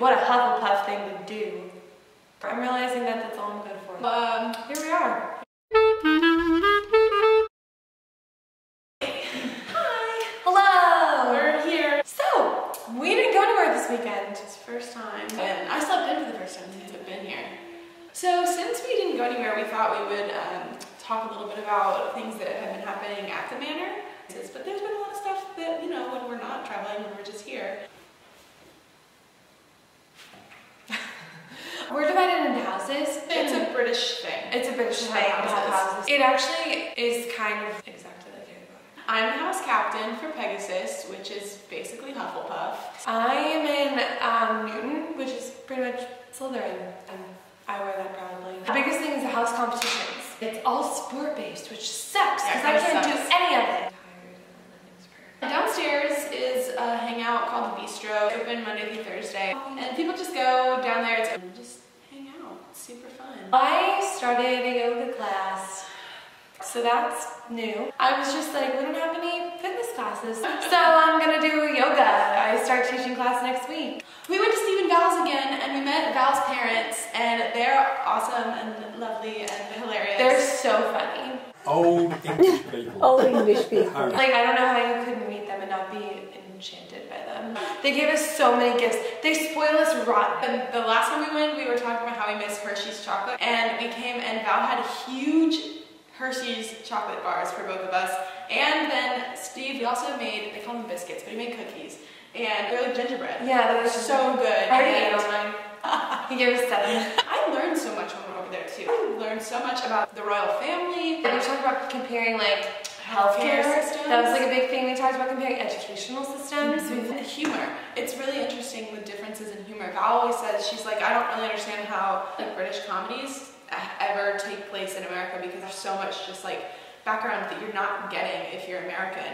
what a Hufflepuff thing to do. I'm realizing that that's all I'm good for. Here we are. Hi. Hello. We're here. So, we didn't go anywhere this weekend. It's the first time. And I slept in for the first time since I've been here. So since we didn't go anywhere, we thought we would talk a little bit about things that have been happening at the Manor. But there's been a lot of stuff that, you know, when we're not traveling, when we're just here. We're divided into houses. It's a British thing. It's a British thing to have houses. It actually is kind of exactly like Harry Potter. I'm the house captain for Pegasus, which is basically Hufflepuff. I am in Newton, which is pretty much Slytherin, and I wear that proudly. The biggest thing is the house competitions. It's all sport-based, which sucks because I can't do any of it. Downstairs is a hangout called the Bistro. It's open Monday through Thursday, and people just go down there and just hang out. It's super fun. I started a yoga class, so that's new. I was just like, we don't have any fitness classes, so I'm gonna do yoga. I start teaching class next week. We went to Steve and Val's again, and we met Val's parents, and they're awesome and lovely and hilarious. They're so funny. Old English people. Old English people. Like, I don't know how you couldn't meet them and not be enchanted by them. They gave us so many gifts. They spoil us rotten. And the last time we went, we were talking about how we miss Hershey's chocolate, and we came and Val had huge Hershey's chocolate bars for both of us. And then Steve, he also made, they call them biscuits, but he made cookies. And they're like gingerbread. Yeah, they're so good. I already ate on mine. He gave us 7. I learned so much when we were over there too. I learned so much about the royal family. We talked about comparing like healthcare systems. That was like a big thing. We talked about comparing educational systems. Humor. It's really interesting with differences in humor. Val always says, she's like, I don't really understand how like British comedies ever take place in America because there's so much just like background that you're not getting if you're American.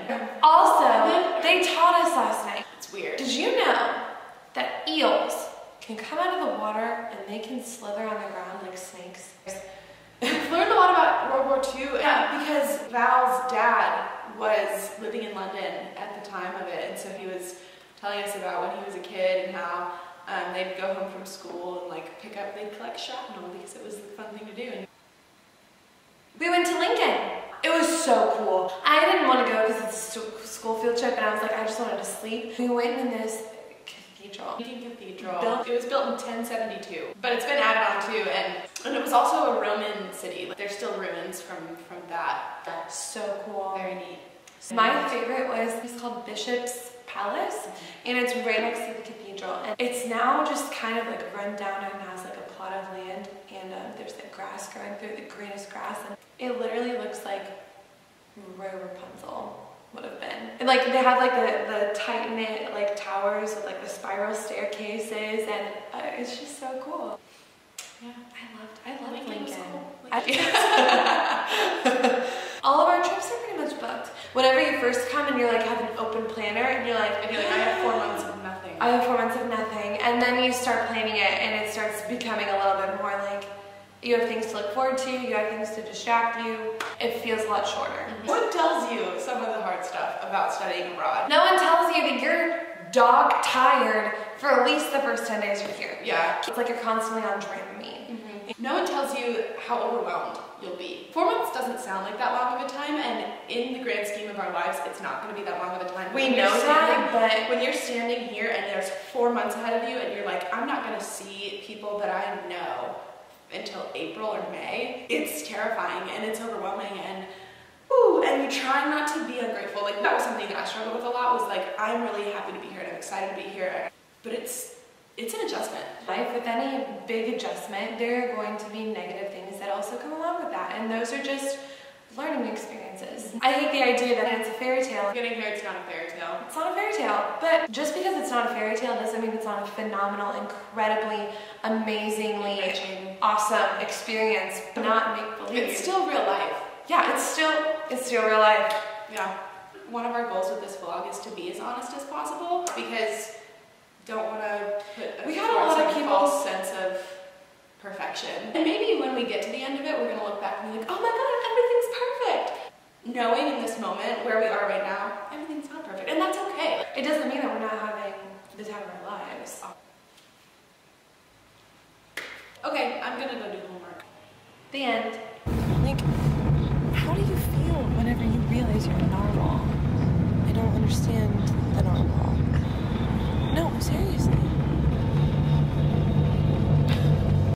Also, they taught us last night. It's weird. Did you know that eels can come out of the water and they can slither on the ground like snakes? We've learned a lot about World War II, because Val's dad was living in London at the time of it, and so he was telling us about when he was a kid and how they'd go home from school and like they'd collect shrapnel because it was the fun thing to do. And we went to Lincoln. It was so cool. I didn't want to go because it's a school field trip, and I was like, I just wanted to sleep. We went in this cathedral. It was built in 1072, but it's been added on too, and it was also a Roman city. Like, there's still ruins from that. That's so cool. Very neat. My favorite was, it's called Bishop's Palace, and it's right next to the cathedral. And it's now just kind of like run down and has like a plot of land, and there's like grass growing through, the greenest grass, and it literally looks like where Rapunzel would have been. And like they have like the tight knit like towers with like the spiral staircases, and it's just so cool. Yeah, I loved Lincoln. All of our trips are pretty much booked. Whenever you first come and you're like have an open planner and you're like, I have 4 months of nothing. I have 4 months of nothing, and then you start planning it, and it starts becoming a little bit more like you have things to look forward to, you have things to distract you. It feels a lot shorter. What tells you some of the hard stuff about studying abroad? No one tells you that you're dog tired for at least the first 10 days you're here. Yeah. It's like you're constantly on Dramamine. No one tells you how overwhelmed you'll be. 4 months doesn't sound like that long of a time, and in the grand scheme of our lives, it's not going to be that long of a time. We know that, but when you're standing here and there's 4 months ahead of you, and you're like, I'm not going to see people that I know until April or May, it's terrifying and it's overwhelming, and you try not to be ungrateful. Like, that was something that I struggled with a lot, was like, I'm really happy to be here and I'm excited to be here, but it's an adjustment. Life, with any big adjustment, there are going to be negative things that also come along with that, and those are just learning experiences. I hate the idea that it's a fairy tale. Getting here, it's not a fairy tale. It's not a fairy tale, but just because it's not a fairy tale doesn't mean it's not a phenomenal, incredibly, amazingly awesome experience. Not make-believe. It's still real life. Yeah, it's still real life. Yeah. One of our goals with this vlog is to be as honest as possible, because don't want to put a false sense of perfection. And maybe when we get to the end of it, we're going to look back and be like, oh my god, everything's perfect. Knowing in this moment, where we are right now, everything's not perfect, and that's okay. It doesn't mean that we're not having the time of our lives. Okay, I'm gonna go do homework. The end. Like, how do you feel whenever you realize you're a narwhal?